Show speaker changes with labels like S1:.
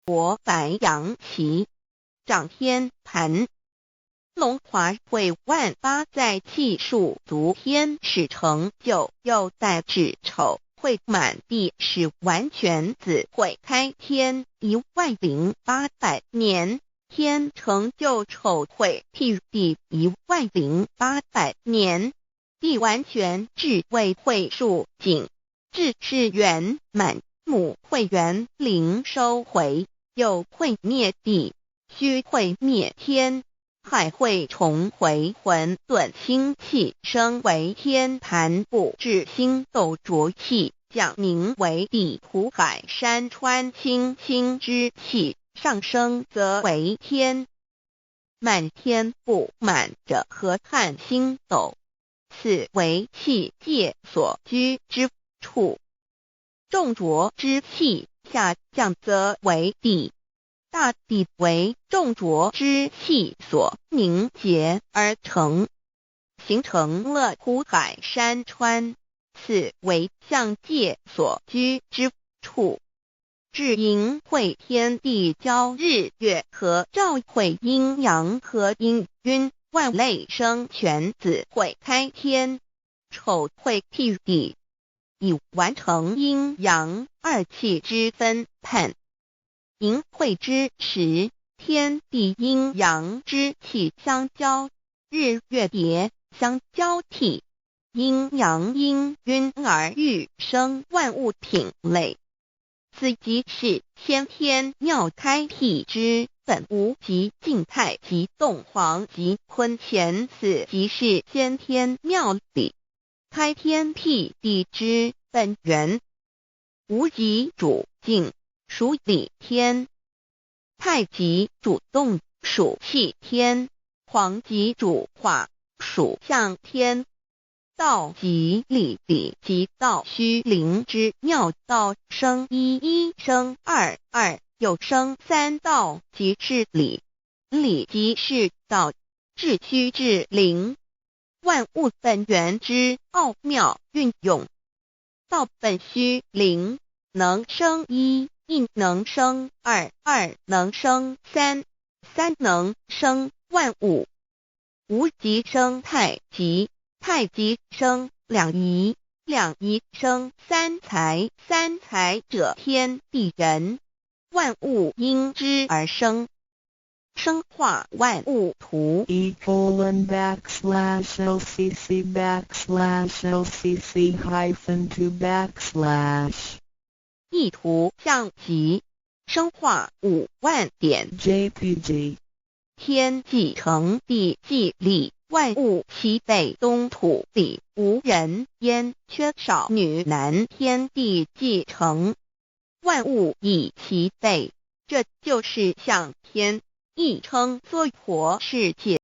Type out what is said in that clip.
S1: 国白羊旗，掌天盘。龙华会万八在气数足天使成就，又在指丑会满地是完全子会开天10800年，天成就丑会替地10800年，地完全至为会数景，至是圆满，母会圆灵收回，又会灭地，虚会灭天，海会重回混沌星气，升为天盘部至星斗浊气，降凝为地土海山川清清之气，上升则为天。满天布满着河汉星斗，此为气界所居之处。重浊之气下降则为地，大地为重浊之气所凝结而成，形成了土海山川，此为象界所居之处。至阴会天地交日月和照会阴阳和阴晕，万类生全子会开天，丑会替地，以完成阴阳二气之分判。寅会之时，天地阴阳之气相交，日月叠相交替，阴阳阴晕而育生万物品类。此即是先天妙开辟之本无极静态及动黄及坤乾，此即是先天妙理开天辟地之本源。无极主静，属理天；太极主动，属气天；黄极主化，属象天。道即理，理即道虚灵之妙道，生一一，生二二，又生三道，即是理。理即是道，至虚至灵，万物本源之奥妙运用。道本虚灵，能生一，一能生二，二能生三，三能生万物。无极生太极，太极生两仪，两仪生三才，三才者天地人，万物因之而生，生化万物图。
S2: e://lcc_lcc-2/
S1: 意图象极，生化5万点
S2: jpg
S1: 天既成地既立，万物其备，东土里无人焉，缺少女男，天地既成，万物以其备，这就是象天，亦称娑婆世界。